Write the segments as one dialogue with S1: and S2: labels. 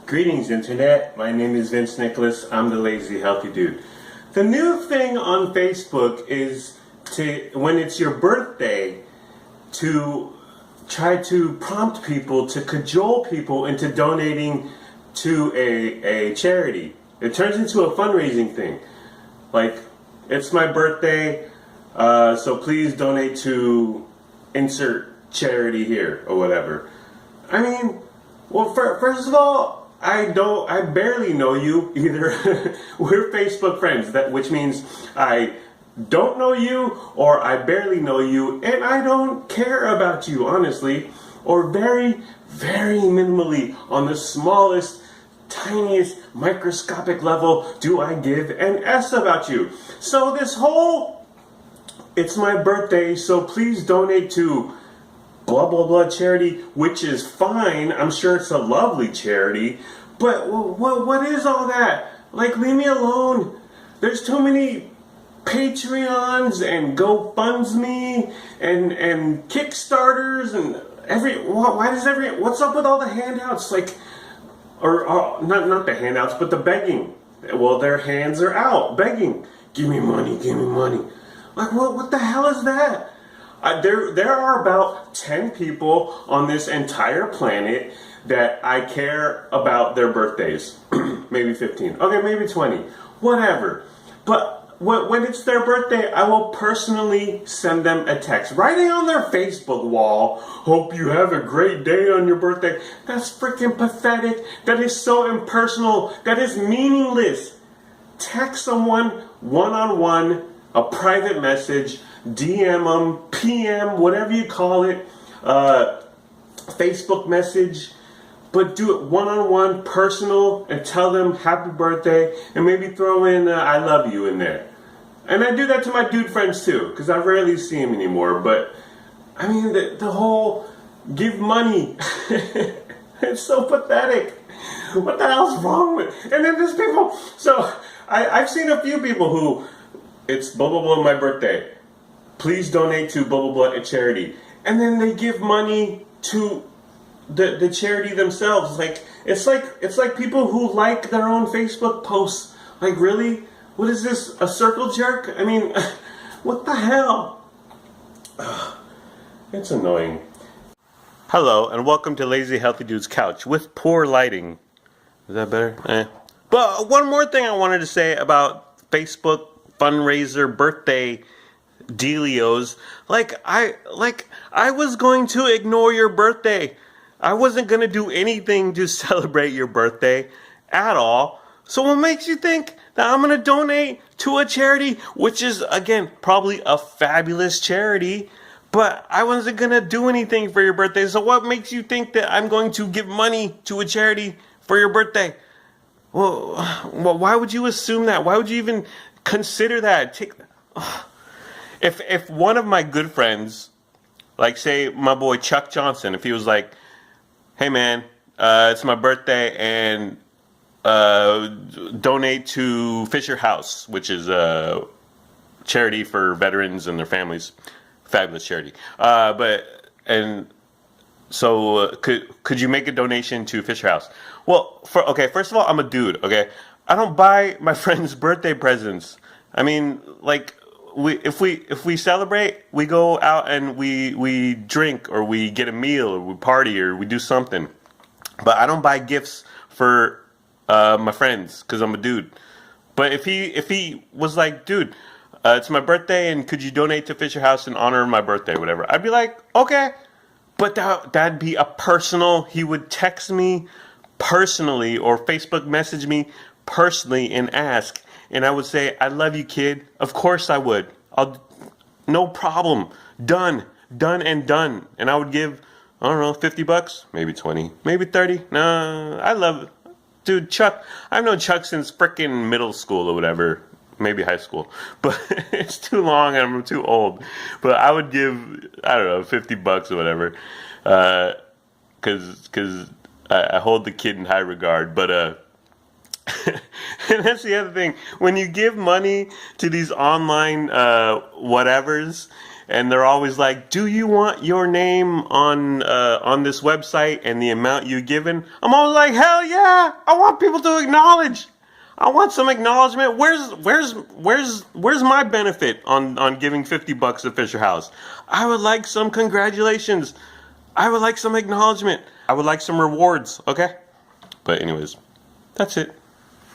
S1: Greetings, Internet. My name is Vince Nicholas. I'm the Lazy Healthy Dude. The new thing on Facebook is when it's your birthday, to try to prompt people, to cajole people into donating to a charity. It turns into a fundraising thing. Like, it's my birthday, so please donate to insert charity here, or whatever. I mean, well, first of all, I barely know you either. We're Facebook friends, which means I don't know you, or I barely know you, and I don't care about you, honestly, or very, very minimally, on the smallest, tiniest, microscopic level, do I give an S about you. So this whole, it's my birthday, so please donate to blah blah blah charity, which is fine. I'm sure it's a lovely charity, but what is all that? Like, leave me alone. There's too many Patreons and GoFundMe and Kickstarters and what's up with all the handouts? Like, or not the handouts, but the begging. Well, their hands are out begging. Give me money, give me money. Like, what the hell is that? There are about 10 people on this entire planet that I care about their birthdays. Maybe 15. Okay, maybe 20. Whatever. But when it's their birthday, I will personally send them a text. Writing on their Facebook wall, hope you have a great day on your birthday. That's freaking pathetic. That is so impersonal. That is meaningless. Text someone one-on-one, a private message, DM them, PM, whatever you call it, Facebook message, but do it one-on-one, personal, and tell them happy birthday, and maybe throw in I love you in there. And I do that to my dude friends too, because I rarely see him anymore, but I mean, the whole give money, it's so pathetic. What the hell's wrong with it? And then there's people, so I've seen a few people who, it's blah blah blah my birthday, please donate to blah blah blah a charity, and then they give money to the charity themselves. Like, it's like people who like their own Facebook posts. Like, really? What is this, a circle jerk? I mean, what the hell? It's annoying. Hello, and welcome to Lazy Healthy Dude's Couch with poor lighting. Is that better? But one more thing I wanted to say about Facebook fundraiser birthday dealios. I was going to ignore your birthday. I wasn't going to do anything to celebrate your birthday at all. So what makes you think that I'm going to donate to a charity, which is, again, probably a fabulous charity, but I wasn't going to do anything for your birthday. So what makes you think that I'm going to give money to a charity for your birthday? Well, why would you assume that? Why would you even consider that? If one of my good friends, like say my boy Chuck Johnson, if he was like, hey man, it's my birthday and donate to Fisher House, which is a charity for veterans and their families, fabulous charity. So could you make a donation to Fisher House? Well, first of all, I'm a dude. Okay, I don't buy my friends' birthday presents. I mean, like, if we celebrate, we go out and we drink, or we get a meal, or we party, or we do something. But I don't buy gifts for my friends because I'm a dude. But if he was like, dude, it's my birthday and could you donate to Fisher House in honor of my birthday, whatever, I'd be like, okay. But that'd be a personal. He would text me personally or Facebook message me personally and ask. And I would say, I love you, kid. Of course I would. No problem. Done. And done. And I would give, I don't know, $50, maybe 20, maybe 30. No, I love it. Dude, Chuck, I've known Chuck since frickin' middle school or whatever. Maybe high school. But it's too long and I'm too old. But I would give, I don't know, $50 or whatever. Because I hold the kid in high regard. But And that's the other thing. When you give money to these online whatevers, and they're always like, "Do you want your name on this website and the amount you've given?" I'm always like, "Hell yeah! I want people to acknowledge. I want some acknowledgement. Where's my benefit on giving $50 to Fisher House? I would like some congratulations. I would like some acknowledgement. I would like some rewards." Okay. But anyways, that's it.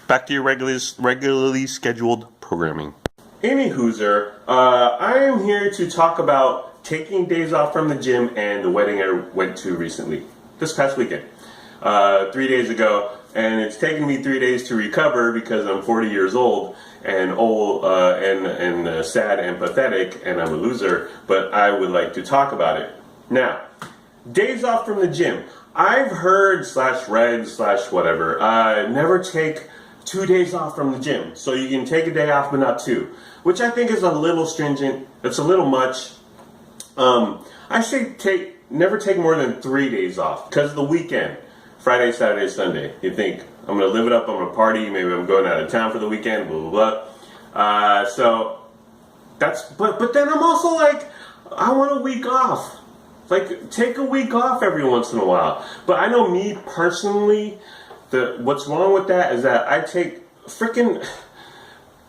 S1: Back to your regularly scheduled programming. Any Hooser, I am here to talk about taking days off from the gym and the wedding I went to recently, this past weekend, 3 days ago, and it's taken me 3 days to recover because I'm 40 years old and sad and pathetic, and I'm a loser. But I would like to talk about it now. Days off from the gym. I've heard /read /whatever. Never take 2 days off from the gym. So you can take a day off but not two, which I think is a little stringent. It's a little much. I say never take more than 3 days off because of the weekend. Friday, Saturday, Sunday. You think, I'm going to live it up, I'm going to party, maybe I'm going out of town for the weekend, blah, blah, blah. So that's, but then I'm also like, I want a week off. Like, take a week off every once in a while. But I know me personally, what's wrong with that is that I take freaking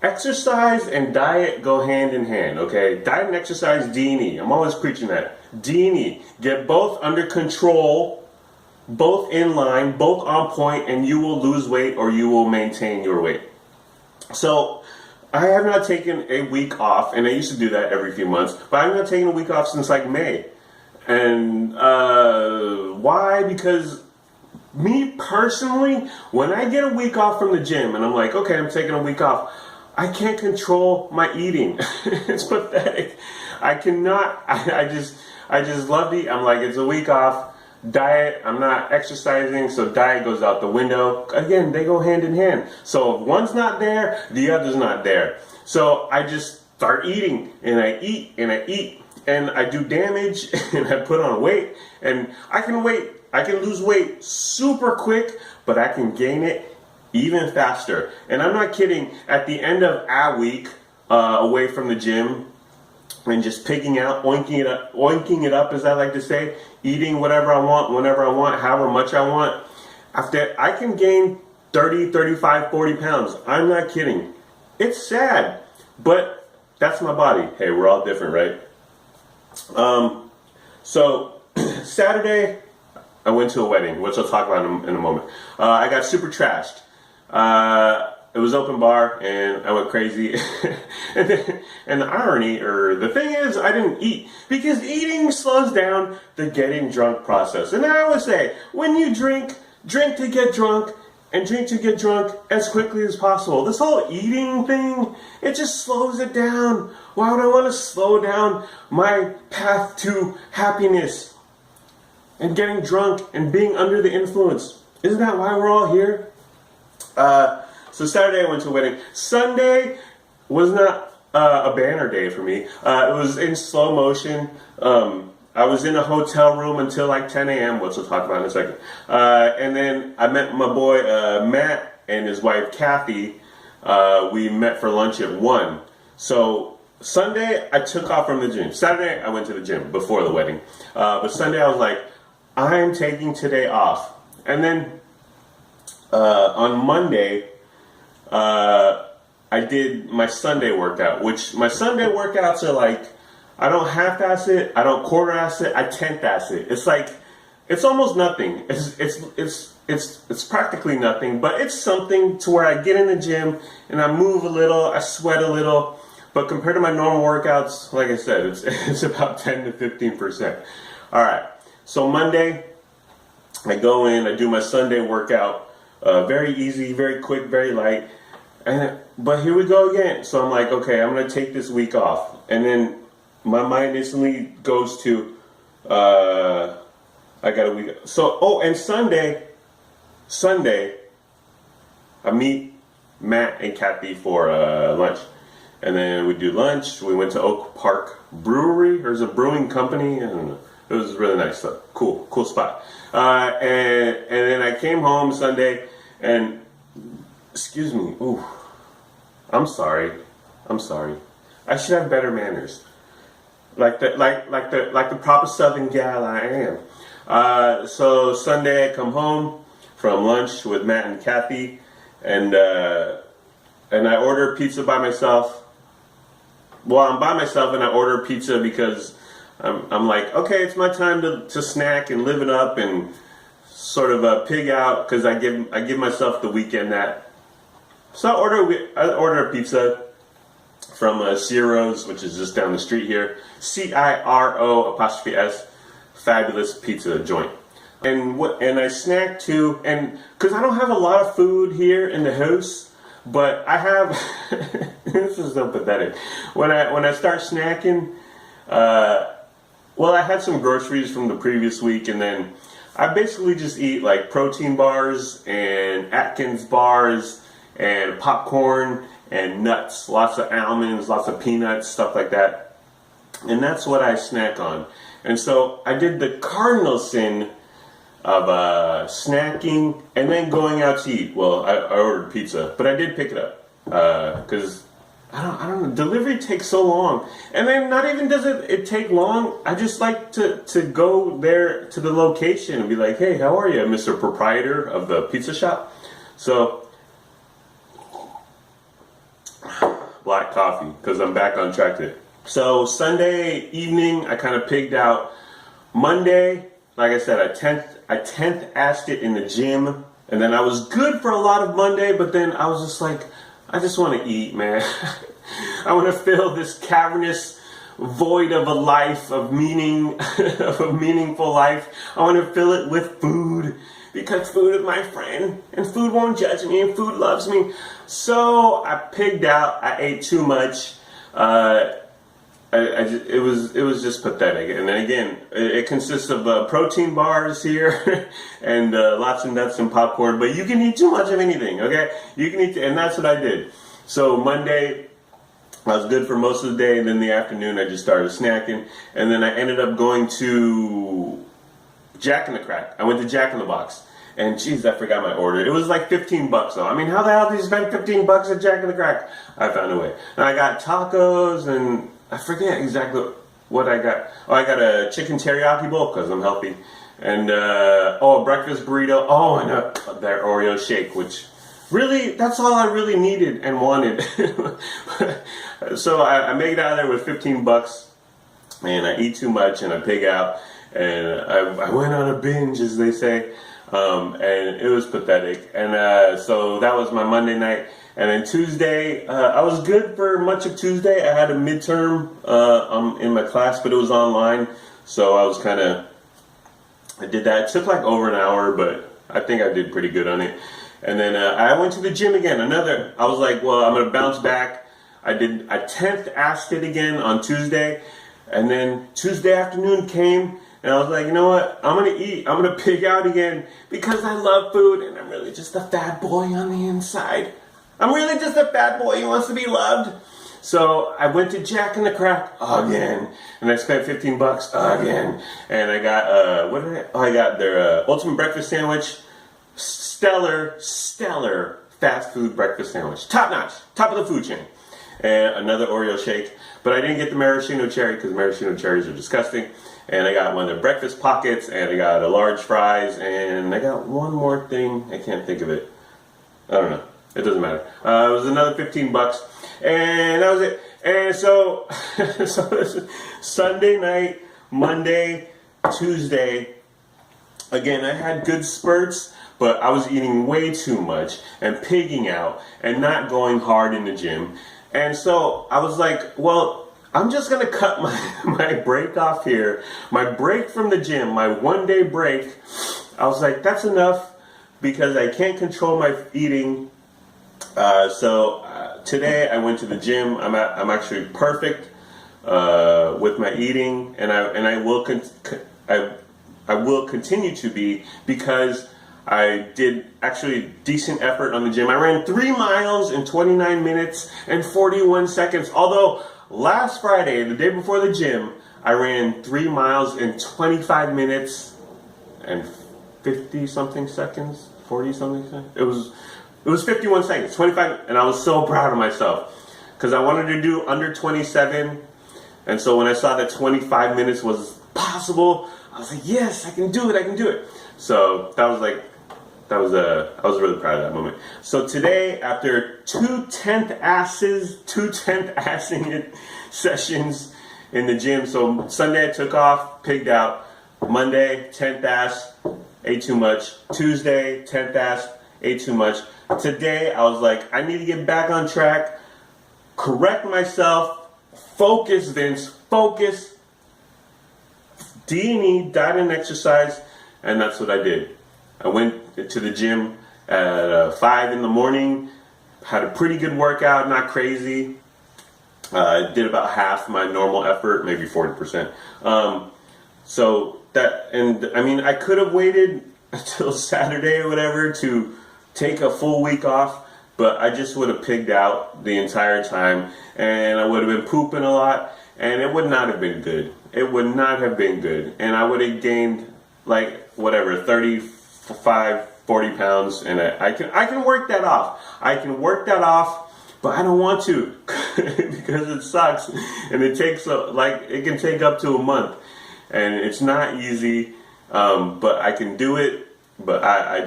S1: exercise and diet go hand in hand, okay? Diet and exercise, D&E. I'm always preaching that. D&E. Get both under control, both in line, both on point, and you will lose weight or you will maintain your weight. So I have not taken a week off, and I used to do that every few months, but I've not taken a week off since like May. And why? Because me personally, when I get a week off from the gym and I'm like, okay, I'm taking a week off, I can't control my eating. It's pathetic. I cannot. I just love to eat. I'm like, it's a week off. Diet, I'm not exercising, so diet goes out the window. Again, they go hand in hand. So if one's not there, the other's not there. So I just start eating, and I eat, and I eat. And I do damage, and I put on weight, and I can lose weight super quick, but I can gain it even faster. And I'm not kidding, at the end of a week away from the gym, and just picking out, oinking it up, as I like to say, eating whatever I want, whenever I want, however much I want, after I can gain 30, 35, 40 pounds. I'm not kidding. It's sad, but that's my body. Hey, we're all different, right? So Saturday, I went to a wedding, which I'll talk about in a moment. I got super trashed. It was open bar, and I went crazy. and the irony, or the thing is, I didn't eat, because eating slows down the getting drunk process. And I always say, when you drink to get drunk, and drink to get drunk as quickly as possible. This whole eating thing, it just slows it down. Why would I want to slow down my path to happiness and getting drunk and being under the influence? Isn't that why we're all here? So Saturday I went to a wedding. Sunday was not a banner day for me. It was in slow motion. I was in a hotel room until like 10 a.m., which we'll talk about in a second. And then I met my boy Matt and his wife Kathy. We met for lunch at 1. So Sunday I took off from the gym. Saturday I went to the gym before the wedding. But Sunday I was like, I'm taking today off. And then on Monday, I did my Sunday workout, which my Sunday workouts are like, I don't half-ass it, I don't quarter-ass it, I tenth-ass it. It's like, it's almost nothing. It's practically nothing, but it's something to where I get in the gym and I move a little, I sweat a little, but compared to my normal workouts, like I said, it's about 10 to 15%. All right, so Monday, I go in, I do my Sunday workout, very easy, very quick, very light, but here we go again. So I'm like, okay, I'm going to take this week off, and then my mind instantly goes to, I got a week. So, and Sunday, I meet Matt and Kathy for lunch. And then we do lunch. We went to Oak Park Brewery. There's a brewing company. I don't know. It was really nice stuff. Cool spot. And then I came home Sunday, and Excuse me. Ooh. I'm sorry. I'm sorry. I should have better manners. Like the proper Southern gal I am. So Sunday I come home from lunch with Matt and Kathy, and I order pizza by myself. Well, I'm by myself and I order pizza because I'm like, okay, it's my time to snack and live it up and sort of pig out, because I give myself the weekend that. So I order a pizza from Ciro's, which is just down the street here. CIRO''S, fabulous pizza joint. And I snack too, and because I don't have a lot of food here in the house, but I have. This is so pathetic. When I start snacking, well, I had some groceries from the previous week, and then I basically just eat like protein bars and Atkins bars and popcorn and nuts, lots of almonds, lots of peanuts, stuff like that. And that's what I snack on. And so I did the cardinal sin of snacking and then going out to eat. Well, I ordered pizza, but I did pick it up because I don't know. Delivery takes so long, and then not even does it take long. I just like to go there to the location and be like, "Hey, how are you, Mr. Proprietor of the pizza shop?" So. Black coffee, because I'm back on track today. So Sunday evening, I kind of pigged out. Monday, like I said, I 10th asked it in the gym, and then I was good for a lot of Monday, but then I was just like, I just want to eat, man. I want to fill this cavernous void of a life, of meaning, of a meaningful life. I want to fill it with food, because food is my friend, and food won't judge me, and food loves me. So I pigged out. I ate too much. It was just pathetic. And then again, it consists of protein bars here and lots of nuts and popcorn. But you can eat too much of anything, okay? You can eat, and that's what I did. So Monday, I was good for most of the day, and then in the afternoon I just started snacking, and then I ended up going to Jack in the Crack. I went to Jack in the Box, and geez, I forgot my order. It was like $15 though. I mean, how the hell do you spend $15 at Jack in the Crack? I found a way. And I got tacos, and I forget exactly what I got. Oh, I got a chicken teriyaki bowl because I'm healthy, and a breakfast burrito. Oh, and their Oreo shake, which really, that's all I really needed and wanted. So I made it out of there with $15, and I eat too much, and I pig out, and I went on a binge, as they say, and it was pathetic. And so that was my Monday night. And then Tuesday, I was good for much of Tuesday. I had a midterm in my class, but it was online, so I did that. It took like over an hour, but I think I did pretty good on it. And then I went to the gym again. I was like, well, I'm going to bounce back. I 10th asked it again on Tuesday. And then Tuesday afternoon came, and I was like, you know what? I'm going to eat. I'm going to pig out again because I love food, and I'm really just a fat boy on the inside. I'm really just a fat boy who wants to be loved. So I went to Jack in the Crack again, and I spent $15 again. And I got, I got their ultimate breakfast sandwich. Stellar fast food breakfast sandwich. Top notch. Top of the food chain. And another Oreo shake. But I didn't get the maraschino cherry because maraschino cherries are disgusting. And I got one of their breakfast pockets, and I got a large fries, and I got one more thing. I can't think of it. I don't know. It doesn't matter. It was another $15, and that was it. And so, so Sunday night, Monday, Tuesday, again, I had good spurts, but I was eating way too much and pigging out and not going hard in the gym. And so I was like, well, I'm just going to cut my break off here. My break from the gym, my one-day break, I was like, that's enough because I can't control my eating. So today I went to the gym. I'm actually perfect with my eating, and I will continue to be because I did actually decent effort on the gym. I ran 3 miles in 29 minutes and 41 seconds. Although last Friday, the day before the gym, I ran 3 miles in 25 minutes and 50 something seconds, 40 something seconds. It was It was 51 seconds, 25, and I was so proud of myself because I wanted to do under 27, and so when I saw that 25 minutes was possible, I was like, yes, I can do it, I can do it. So that was like, I was really proud of that moment. So today, after two 10th assing it sessions in the gym, so Sunday I took off, pigged out. Monday, 10th ass, ate too much. Tuesday, 10th ass, ate too much. Today, I was like, I need to get back on track, correct myself, focus, Vince, focus, D&E, diet and exercise, and that's what I did. I went to the gym at 5 in the morning, had a pretty good workout, not crazy. Did about half my normal effort, maybe 40%. So that, and I mean, I could have waited until Saturday or whatever to take a full week off, but I just would have pigged out the entire time, and I would have been pooping a lot, and it would not have been good. It would not have been good, and I would have gained like whatever 35, 40 pounds, and I can work that off. I can work that off, but I don't want to because it sucks, and it takes it can take up to a month. And it's not easy, but I can do it. But I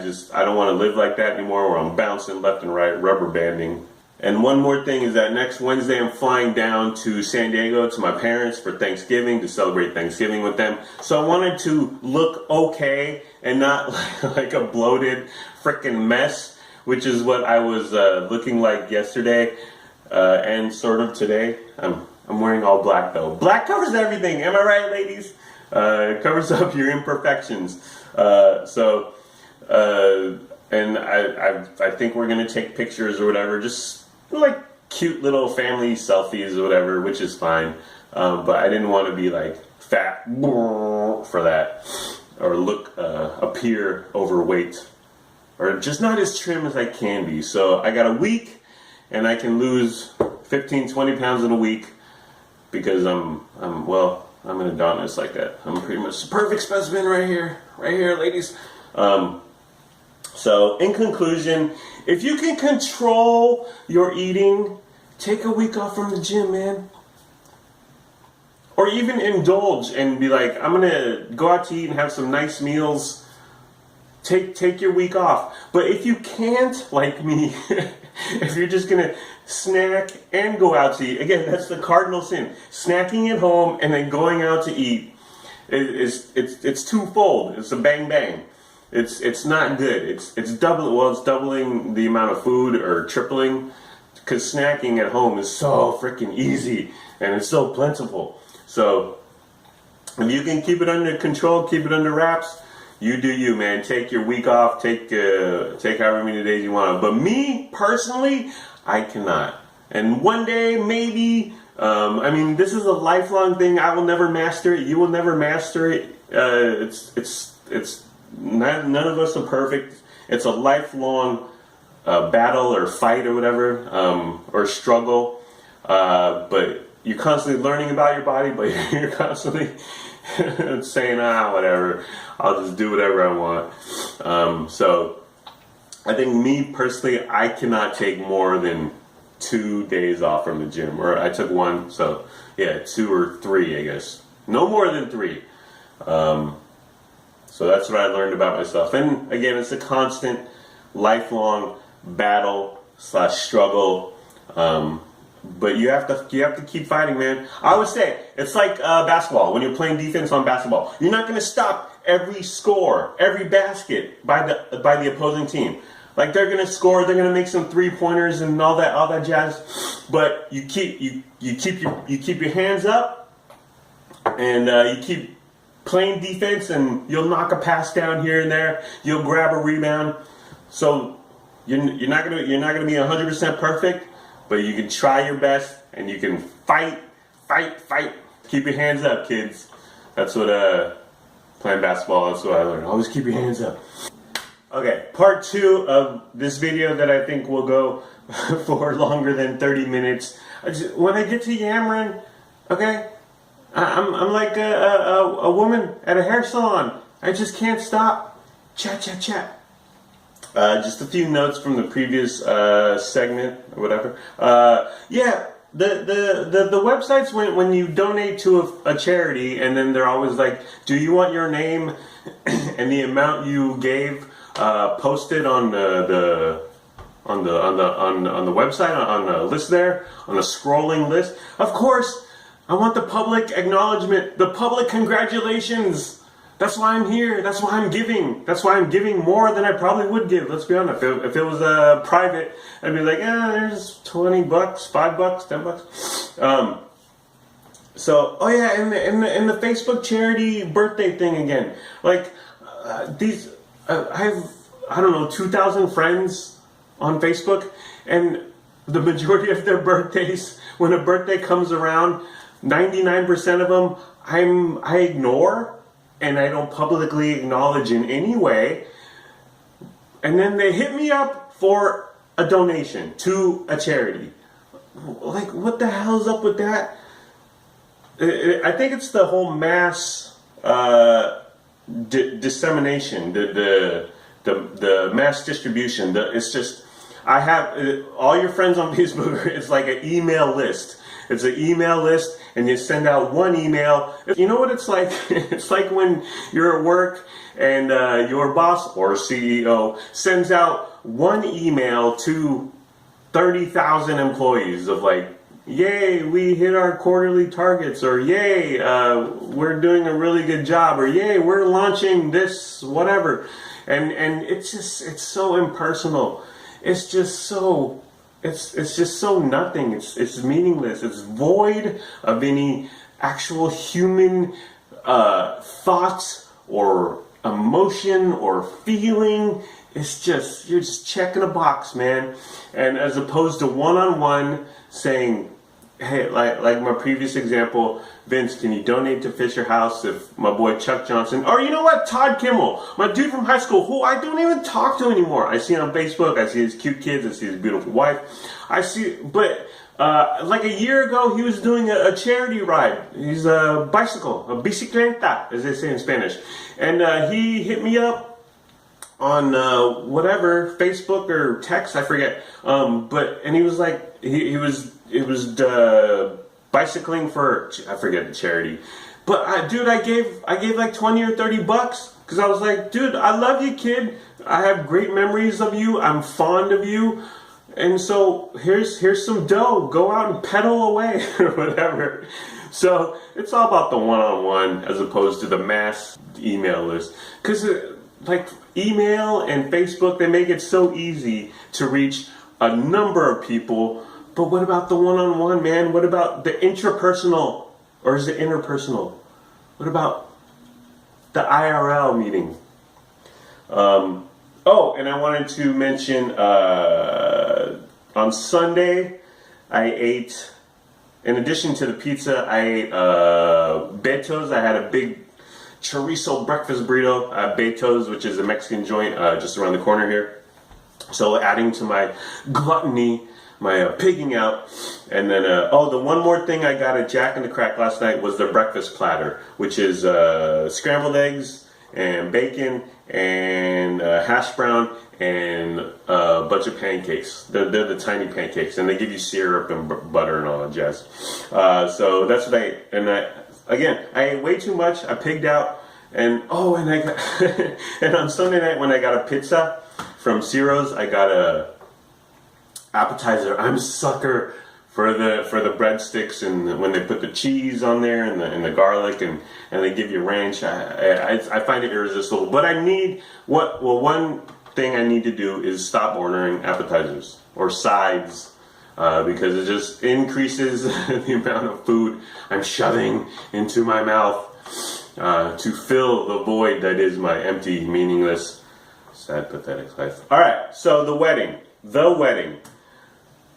S1: don't want to live like that anymore, where I'm bouncing left and right, rubber banding. And one more thing is that next Wednesday I'm flying down to San Diego to my parents for Thanksgiving, to celebrate Thanksgiving with them. So I wanted to look okay and not like a bloated freaking mess, which is what I was looking like yesterday and sort of today. I'm wearing all black though. Black covers everything. Am I right, ladies? It covers up your imperfections. And I think we're gonna take pictures or whatever, just like cute little family selfies or whatever, which is fine. But I didn't want to be like fat for that, or appear overweight, or just not as trim as I can be. So I got a week, and I can lose 15, 20 pounds in a week because I'm an Adonis like that. I'm pretty much the perfect specimen right here, ladies. So in conclusion, if you can control your eating, take a week off from the gym, man. Or even indulge and be like, I'm gonna go out to eat and have some nice meals. Take your week off. But if you can't, like me, if you're just gonna snack and go out to eat, again, that's the cardinal sin. Snacking at home and then going out to eat it's twofold. It's a bang bang. It's not good. It's doubling the amount of food, or tripling, because snacking at home is so freaking easy and it's so plentiful. So if you can keep it under control, keep it under wraps, you do you, man. Take your week off. Take however many days you want. But me personally, I cannot. And one day, maybe. I mean, this is a lifelong thing. I will never master it. You will never master it. None of us are perfect. It's a lifelong battle or fight or whatever, or struggle. But you're constantly learning about your body, but you're constantly saying, whatever, I'll just do whatever I want. So I think me personally, I cannot take more than 2 days off from the gym, or I took one, so yeah, 2 or 3, I guess. No more than 3. So that's what I learned about myself. And again, it's a constant, lifelong battle / struggle. But you have to keep fighting, man. I always say it's like basketball. When you're playing defense on basketball, you're not going to stop every score, every basket by the opposing team. Like, they're going to score, they're going to make some 3-pointers and all that jazz. But you keep your hands up, and you keep playing defense, and you'll knock a pass down here and there. You'll grab a rebound. So you're not gonna be 100% perfect, but you can try your best, and you can fight. Keep your hands up, kids. That's what playing basketball. That's what I learned. Always keep your hands up. Okay, part 2 of this video that I think will go for longer than 30 minutes. When I get to yammering, okay, I'm like a woman at a hair salon. I just can't stop. Chat. Just a few notes from the previous segment or whatever. Yeah, the websites when you donate to a charity, and then they're always like, do you want your name and the amount you gave posted on the website, on the list there, on the scrolling list? Of course, I want the public acknowledgement, the public congratulations. That's why I'm here. That's why I'm giving. That's why I'm giving more than I probably would give. Let's be honest. If it was private, I'd be like, there's $20, $5, $10. So, oh yeah, and the Facebook charity birthday thing again. Like these, I have, I don't know, 2,000 friends on Facebook, and the majority of their birthdays, when a birthday comes around, 99% of them I ignore. And I don't publicly acknowledge in any way. And then they hit me up for a donation to a charity. Like, what the hell's up with that? I think it's the whole mass dissemination, the mass distribution. It's just, I have all your friends on Facebook. It's like an email list. It's an email list, and you send out one email. You know what it's like? It's like when you're at work and your boss or CEO sends out one email to 30,000 employees of like, yay, we hit our quarterly targets, or yay, we're doing a really good job, or yay, we're launching this, whatever. And it's so impersonal. It's just so... It's just so nothing. It's meaningless. It's void of any actual human thoughts or emotion or feeling. It's just, you're just checking a box, man. And as opposed to one-on-one saying, hey, like my previous example, Vince, can you donate to Fisher House if my boy Chuck Johnson, or you know what, Todd Kimmel, my dude from high school, who I don't even talk to anymore. I see him on Facebook, I see his cute kids, I see his beautiful wife. But like a year ago, he was doing a charity ride. He's a bicycle, a bicicleta, as they say in Spanish. And he hit me up on whatever, Facebook or text, I forget. And he was like, it was bicycling for, I forget the charity. But dude, I gave like 20 or 30 bucks because I was like, dude, I love you, kid. I have great memories of you. I'm fond of you. And so here's some dough. Go out and pedal away or whatever. So it's all about the one-on-one as opposed to the mass email list. Because like email and Facebook, they make it so easy to reach a number of people. But what about the one-on-one, man? What about the intrapersonal, or is it interpersonal? What about the IRL meeting? Oh, and I wanted to mention on Sunday, I ate, in addition to the pizza, I ate Beto's. I had a big chorizo breakfast burrito at Beto's, which is a Mexican joint just around the corner here. So adding to my gluttony, my pigging out. And then, the one more thing I got at Jack in the Crack last night was the breakfast platter, which is scrambled eggs and bacon and hash brown and a bunch of pancakes. They're the tiny pancakes, and they give you syrup and butter and all that jazz. So that's what I ate. And I ate way too much. I pigged out. And I got and on Sunday night when I got a pizza from Ciro's, I got a appetizer. I'm a sucker for the breadsticks, and when they put the cheese on there and the garlic and they give you ranch, I find it irresistible. But one thing I need to do is stop ordering appetizers or sides because it just increases the amount of food I'm shoving into my mouth to fill the void that is my empty, meaningless, sad, pathetic life. All right, so the wedding.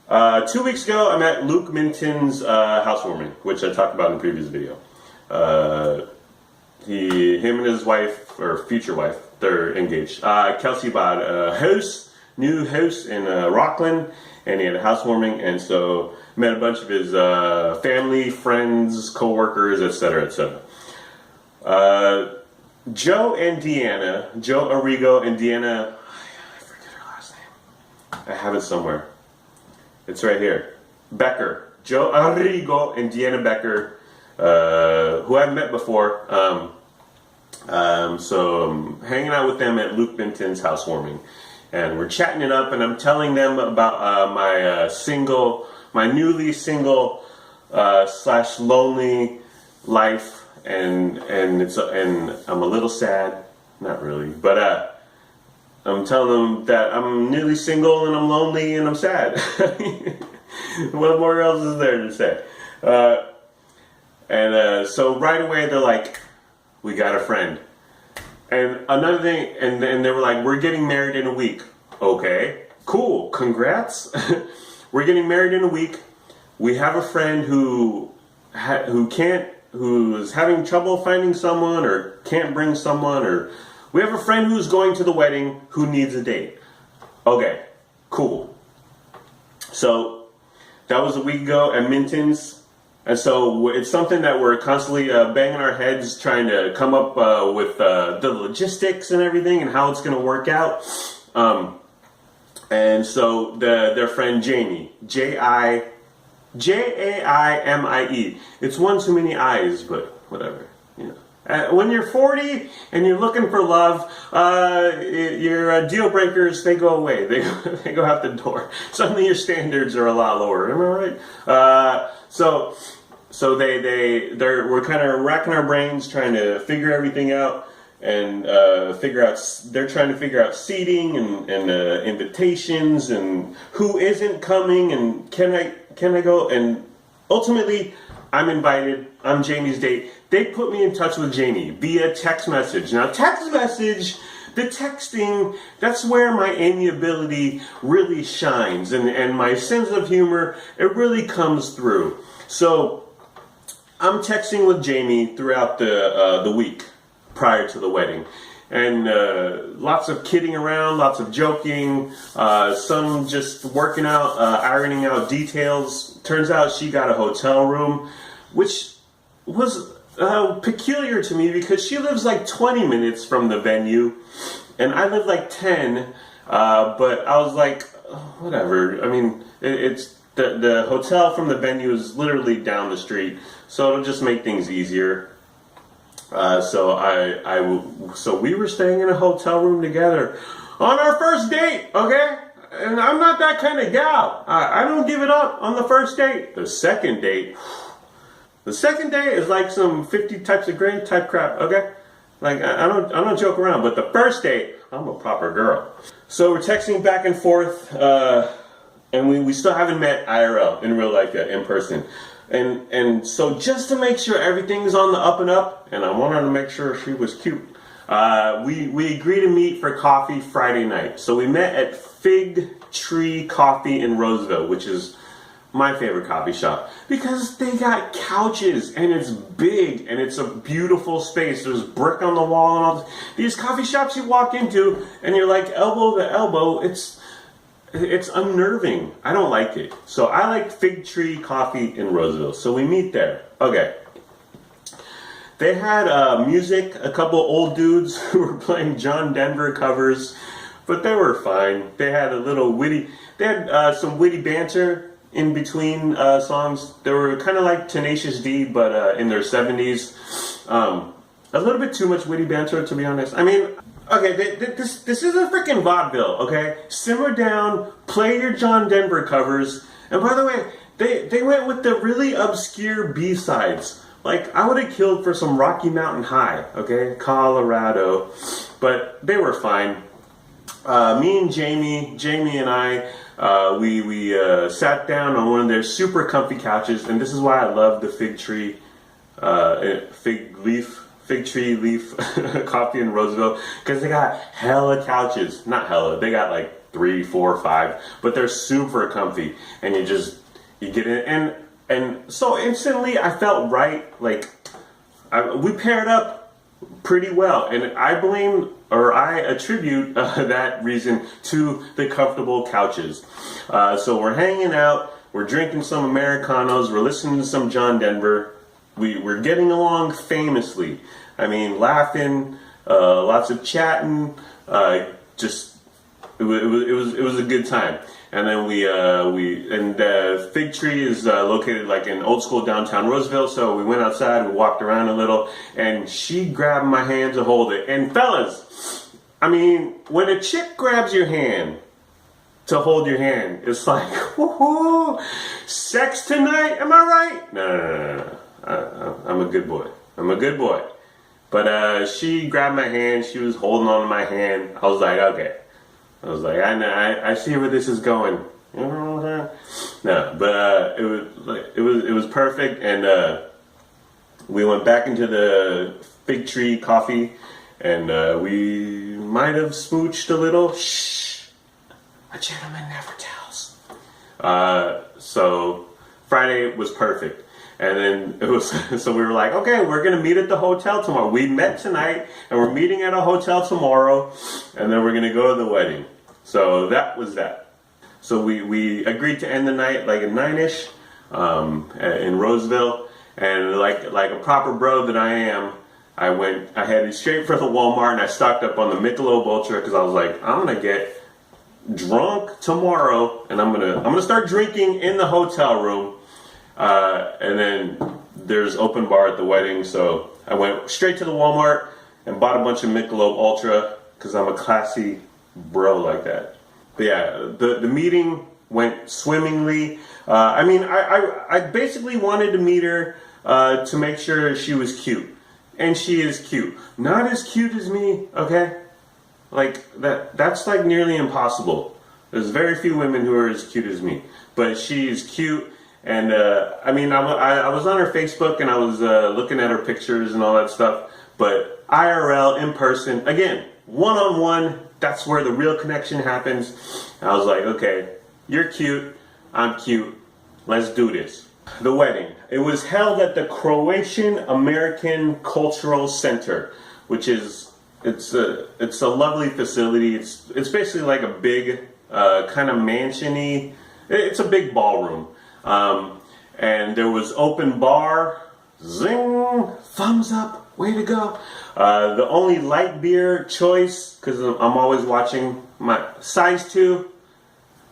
S1: 2 weeks ago, I'm at Luke Minton's housewarming, which I talked about in the previous video. Him and his wife, or future wife, they're engaged. Kelsey bought a new house in Rockland, and he had a housewarming, and so met a bunch of his family, friends, co-workers, etc., etc. Joe Arrigo and Deanna, I forget I have it somewhere. It's right here. Becker, Joe Arrigo and Deanna Becker, who I've met before. So I'm hanging out with them at Luke Benton's housewarming, and we're chatting it up, and I'm telling them about my newly single / lonely life, and I'm a little sad, not really, but I'm telling them that I'm newly single and I'm lonely and I'm sad. What more else is there to say? So right away they're like, we got a friend. And another thing, and they were like, we're getting married in a week. Okay, cool, congrats. We're getting married in a week. We have a friend who's having trouble finding someone or can't bring someone, or we have a friend who's going to the wedding who needs a date. Okay, cool. So that was a week ago at Minton's. And so it's something that we're constantly banging our heads trying to come up with the logistics and everything and how it's going to work out. And so their friend Jamie, Jaimie. It's one too many I's, but whatever. You know. When you're 40 and you're looking for love, your deal breakers, they go away. They go out the door. Suddenly your standards are a lot lower. Am I right? So we're kind of racking our brains trying to figure everything out, and they're trying to figure out seating and invitations and who isn't coming and can I go, and ultimately I'm invited. I'm Jamie's date. They put me in touch with Jamie via text message. Now text message, the texting, that's where my amiability really shines, and my sense of humor, it really comes through. So I'm texting with Jamie throughout the week prior to the wedding, and lots of kidding around, lots of joking, some just working out, ironing out details. Turns out she got a hotel room, which was peculiar to me because she lives like 20 minutes from the venue, and I live like 10, but I was like, whatever. I mean, it's the hotel from the venue is literally down the street, so it'll just make things easier. So we were staying in a hotel room together on our first date, okay? And I'm not that kind of gal. I don't give it up on the first date. The second date is like some 50 types of grade type crap, okay? Like I don't joke around, but the first date, I'm a proper girl. So we're texting back and forth, and we still haven't met IRL, in real life yet, in person. And so just to make sure everything's on the up and up, and I wanted to make sure she was cute, we agreed to meet for coffee Friday night. So we met at Fig Tree Coffee in Roseville, which is my favorite coffee shop, because they got couches and it's big and it's a beautiful space. There's brick on the wall and all this. These coffee shops you walk into and you're like elbow to elbow, it's unnerving. I don't like it. So I like Fig Tree Coffee in Roseville. So we meet there. Okay. They had music, a couple old dudes who were playing John Denver covers, but they were fine. They had some witty banter in between songs. They were kind of like Tenacious D, but in their 70s. A little bit too much witty banter, to be honest. I mean, okay, this is a freaking vaudeville, okay? Simmer down, play your John Denver covers. And by the way, they went with the really obscure B-sides. Like, I would have killed for some Rocky Mountain High, okay? Colorado. But they were fine. Me and Jamie and I, we sat down on one of their super comfy couches, and this is why I love the Fig Tree Leaf Coffee in Roseville, because they got hella couches. Not hella, they got like 3, 4, 5, but they're super comfy, and you get in, and so instantly I felt right. Like we paired up pretty well, and I attribute that reason to the comfortable couches. So we're hanging out, we're drinking some Americanos, we're listening to some John Denver. We're getting along famously. I mean, laughing, lots of chatting, just it was a good time. And then Fig Tree is located like in old school downtown Roseville. So we went outside, we walked around a little, and she grabbed my hand to hold it. And fellas, I mean, when a chick grabs your hand to hold your hand, it's like, woohoo, sex tonight, am I right? No. I'm a good boy. I'm a good boy. But she grabbed my hand, she was holding on to my hand. I was like, okay. I was like, I see where this is going. You know what I'm saying? No, but it was perfect, and we went back into the Fig Tree Coffee, and we might have smooched a little. Shh, a gentleman never tells. So Friday was perfect. And then it was, so we were like, okay, we're going to meet at the hotel tomorrow. We met tonight, and we're meeting at a hotel tomorrow, and then we're going to go to the wedding. So that was that. So we agreed to end the night like at 9-ish in Roseville. And like a proper bro that I am, I headed straight for the Walmart, and I stocked up on the Michelob Ultra because I was like, I'm going to get drunk tomorrow, and I'm gonna start drinking in the hotel room. And then there's open bar at the wedding, so I went straight to the Walmart and bought a bunch of Michelob Ultra because I'm a classy bro like that. But yeah, the meeting went swimmingly. I basically wanted to meet her to make sure she was cute, and she is cute. Not as cute as me, okay? Like that's like nearly impossible. There's very few women who are as cute as me, but she is cute. And I was on her Facebook, and I was looking at her pictures and all that stuff. But IRL, in person, again, one-on-one, that's where the real connection happens. And I was like, okay, you're cute, I'm cute, let's do this. The wedding. It was held at the Croatian American Cultural Center, which is it's a lovely facility. It's basically like a big kind of mansion-y. It's a big ballroom. And there was open bar, zing, thumbs up, way to go. The only light beer choice, because I'm always watching my size 2.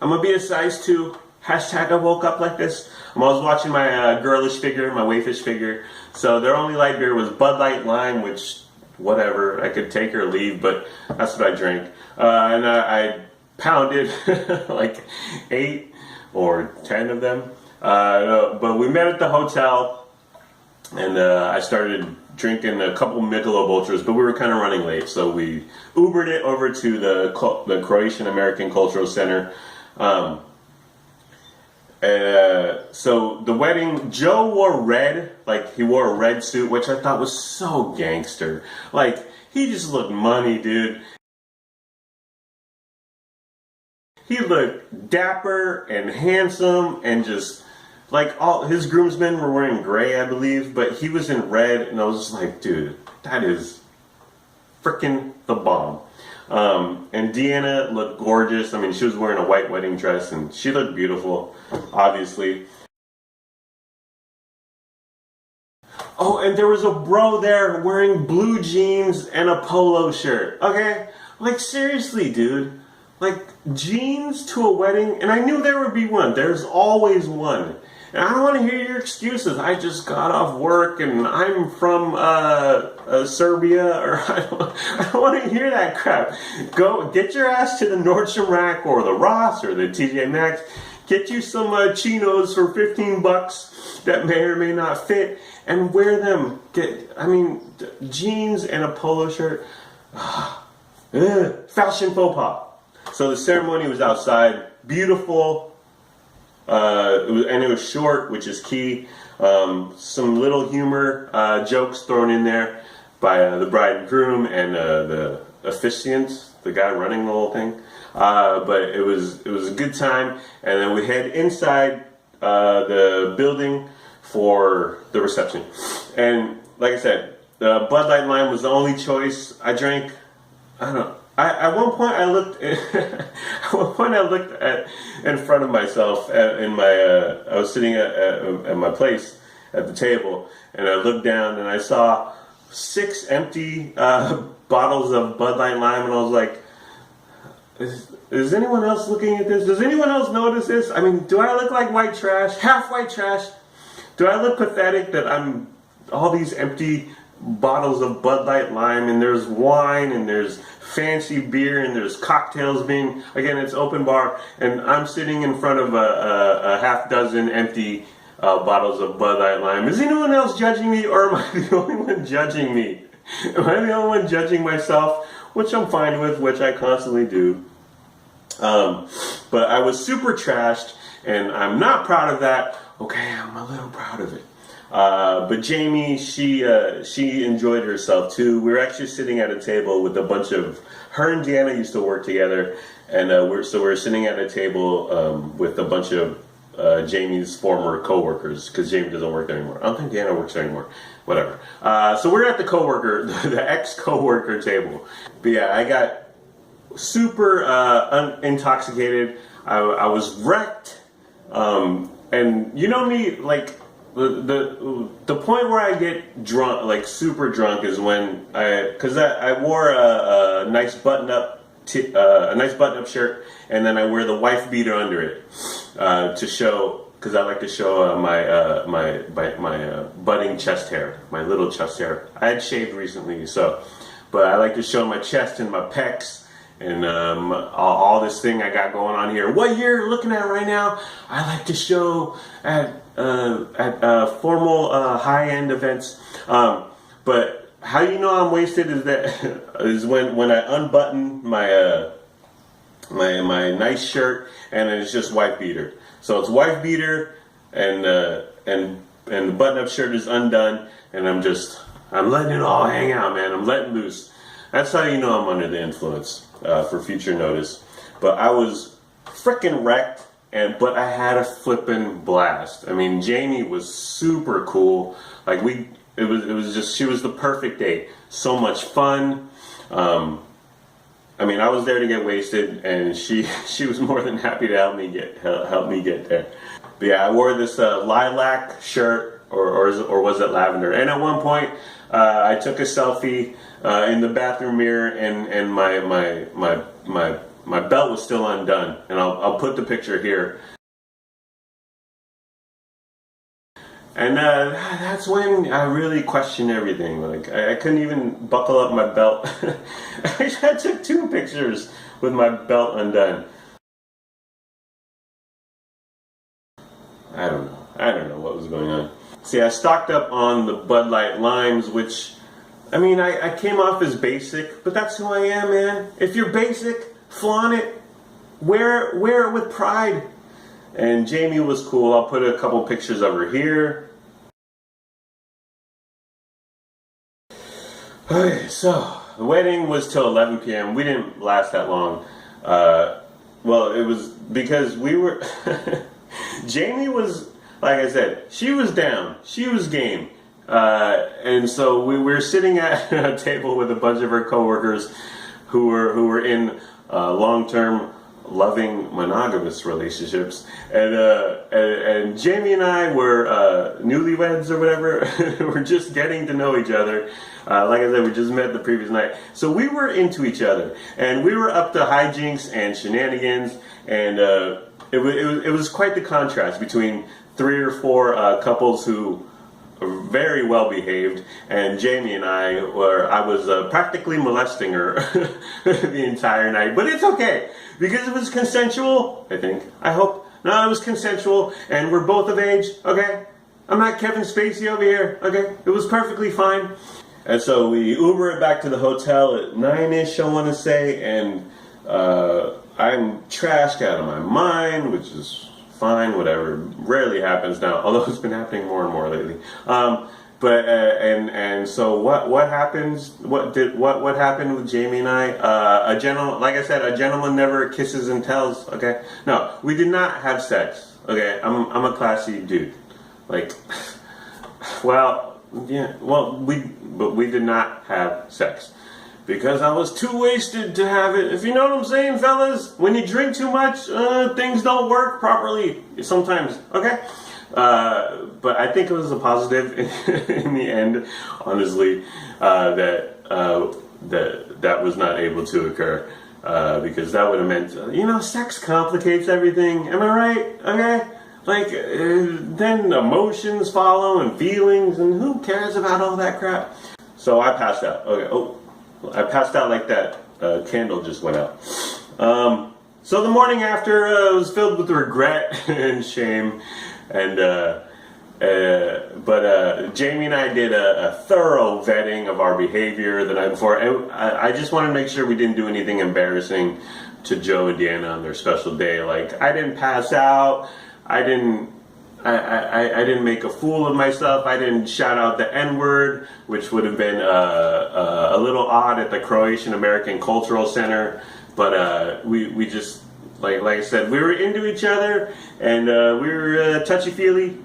S1: I'm gonna be a size 2. Hashtag I woke up like this. I'm always watching my girlish figure, my waifish figure. So their only light beer was Bud Light Lime, which, whatever, I could take or leave, but that's what I drank. And I pounded like 8 or 10 of them. But we met at the hotel, and I started drinking a couple Michelob Ultras, but we were kind of running late, so we Ubered it over to the Croatian American Cultural Center. So the wedding, Joe wore red, like he wore a red suit, which I thought was so gangster. Like, he just looked money, dude. He looked dapper and handsome, and just like all his groomsmen were wearing gray, I believe, but he was in red, and I was just like, dude, that is freaking the bomb. And Deanna looked gorgeous. I mean, she was wearing a white wedding dress, and she looked beautiful, obviously. Oh, and there was a bro there wearing blue jeans and a polo shirt. Okay? Like, seriously, dude. Like, jeans to a wedding, and I knew there would be one. There's always one. And I don't want to hear your excuses. I just got off work, and I'm from Serbia, or I don't want to hear that crap. Go get your ass to the Nordstrom Rack or the Ross or the TJ Maxx. Get you some chinos for $15 that may or may not fit, and wear them. Jeans and a polo shirt. Fashion faux pas. So the ceremony was outside, beautiful, it was short, which is key. Some little humor jokes thrown in there by the bride and groom and the officiant, the guy running the whole thing. But it was a good time, and then we head inside the building for the reception. And like I said, the Bud Light Lime was the only choice. I drank, I don't know. At one point I looked at in front of myself I was sitting at my place at the table, and I looked down and I saw 6 empty bottles of Bud Light Lime, and I was like, Is anyone else looking at this? Does anyone else notice this? I mean, do I look like white trash? Half white trash? Do I look pathetic that I'm all these empty bottles of Bud Light Lime, and there's wine, and there's fancy beer, and there's cocktails being, again, it's open bar, and I'm sitting in front of a half dozen empty bottles of Bud Light Lime. Is anyone else judging me, or am I the only one judging me? Am I the only one judging myself? Which I'm fine with, which I constantly do. But I was super trashed, and I'm not proud of that. Okay, I'm a little proud of it. But Jamie, she enjoyed herself too. We were actually sitting at a table with a bunch of, her and Deanna used to work together, and we're sitting at a table with a bunch of Jamie's former co-workers, because Jamie doesn't work there anymore. I don't think Deanna works there anymore. Whatever. So we're at the ex-co-worker table. But yeah, I got super intoxicated. I was wrecked. And you know me, like, the point where I get drunk, like super drunk, is when I wore a nice button-up shirt, and then I wear the wife beater under it to show, because I like to show my budding chest hair, my little chest hair. I had shaved recently, but I like to show my chest and my pecs. And all this thing I got going on here. What you're looking at right now, I like to show at formal high-end events. But how you know I'm wasted is when I unbutton my nice shirt, and it's just wife beater. So it's wife beater, and the button-up shirt is undone, and I'm letting it all hang out, man. I'm letting loose. That's how you know I'm under the influence, for future notice. But I was freaking wrecked, but I had a flippin' blast. I mean, Jamie was super cool. Like it was just, she was the perfect date. So much fun. I mean, I was there to get wasted, and she was more than happy to help me get there. But yeah, I wore this lilac shirt, or was it lavender? And at one point, I took a selfie in the bathroom mirror, and my belt was still undone. And I'll put the picture here. And that's when I really questioned everything. Like, I couldn't even buckle up my belt. I took 2 pictures with my belt undone. I don't know what was going on. See, I stocked up on the Bud Light Limes, which, I mean, I came off as basic, but that's who I am, man. If you're basic, flaunt it. Wear it with pride. And Jamie was cool. I'll put a couple pictures of her here. Okay, so the wedding was till 11 p.m. We didn't last that long. Well, it was because we were... Jamie was, like I said, she was down. She was game. And so we were sitting at a table with a bunch of her coworkers who were in long-term, loving, monogamous relationships, and Jamie and I were newlyweds or whatever. We're just getting to know each other. Like I said, we just met the previous night, so we were into each other, and we were up to hijinks and shenanigans, and it was quite the contrast between 3 or 4 couples who are very well behaved, and Jamie and I was practically molesting her the entire night. But it's okay, because it was consensual, I think. I hope. No, it was consensual, and we're both of age, okay? I'm not Kevin Spacey over here, okay? It was perfectly fine. And so we Uber it back to the hotel at 9-ish, I want to say, and I'm trashed out of my mind, which is fine, whatever. Rarely happens now, although it's been happening more and more lately. So what happens? What happened with Jamie and I? Like I said, a gentleman never kisses and tells. Okay, no, we did not have sex. Okay, I'm a classy dude. Like, well, yeah, but we did not have sex. Because I was too wasted to have it. If you know what I'm saying, fellas, when you drink too much, things don't work properly sometimes, okay? But I think it was a positive in the end, honestly, that was not able to occur. because that would have meant, sex complicates everything. Am I right? Okay? Like, then emotions follow and feelings, and who cares about all that crap? So I passed out. Okay, I passed out like that candle just went out. So the morning after was filled with regret and shame, and but Jamie and I did a thorough vetting of our behavior the night before, and I just wanted to make sure we didn't do anything embarrassing to Joe and Deanna on their special day. Like, I didn't pass out. I didn't make a fool of myself. I didn't shout out the N-word, which would have been a little odd at the Croatian American Cultural Center. But we just, like I said, we were into each other, and we were touchy-feely,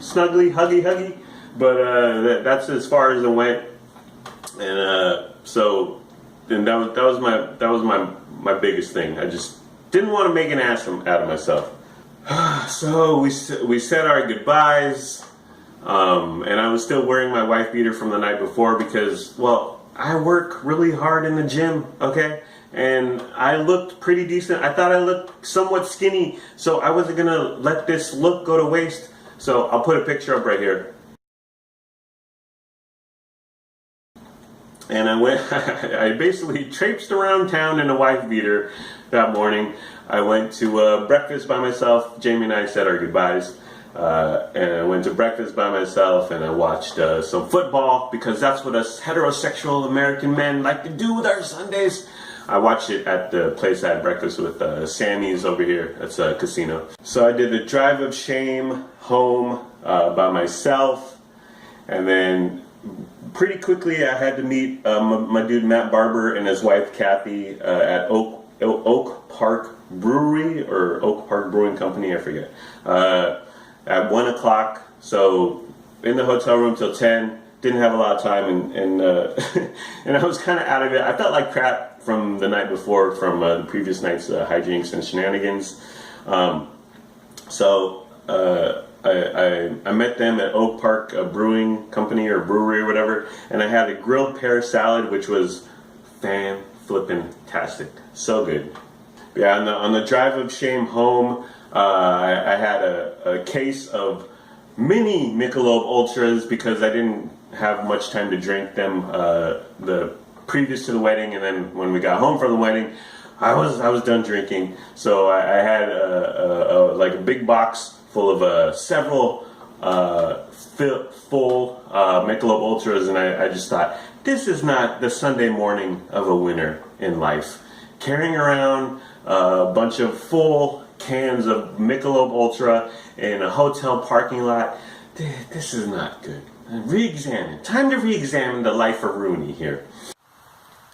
S1: snuggly, huggy. But that's as far as it went. And that was my biggest thing. I just didn't want to make an ass out of myself. So we said our goodbyes, and I was still wearing my wife beater from the night before because, well, I work really hard in the gym, okay? And I looked pretty decent. I thought I looked somewhat skinny, so I wasn't gonna let this look go to waste. So I'll put a picture up right here. And I basically traipsed around town in a wife beater that morning. I went to breakfast by myself. Jamie and I said our goodbyes. And I went to breakfast by myself, and I watched some football, because that's what us heterosexual American men like to do with our Sundays. I watched it at the place I had breakfast with, Sammy's over here. That's a casino. So I did the drive of shame home by myself, and then pretty quickly I had to meet my dude Matt Barber and his wife Kathy at Oak Park Brewery, or Oak Park Brewing Company, I forget, at 1 o'clock. So in the hotel room till 10. Didn't have a lot of time, and and I was kind of out of it. I felt like crap from the night before, from the previous night's hijinks and shenanigans. So I met them at Oak Park Brewing Company, or brewery or whatever, and I had a grilled pear salad, which was fan-flippin-tastic. So good. Yeah, on the drive of shame home, I had a case of mini Michelob Ultras, because I didn't have much time to drink them the previous to the wedding, and then when we got home from the wedding, I was done drinking. So I had like a big box full of several full Michelob Ultras, and I just thought, this is not the Sunday morning of a winner in life. Carrying around a bunch of full cans of Michelob Ultra in a hotel parking lot, this is not good. Time to re-examine the life of Rooney here.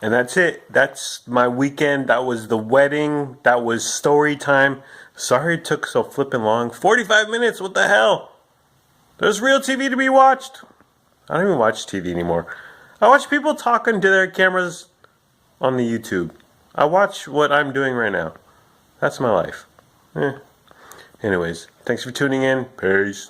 S1: And that's it. That's my weekend. That was the wedding. That was story time. Sorry it took so flippin' long. 45 minutes, what the hell? There's real TV to be watched. I don't even watch TV anymore. I watch people talking to their cameras on the YouTube. I watch what I'm doing right now. That's my life. Anyways, thanks for tuning in. Peace.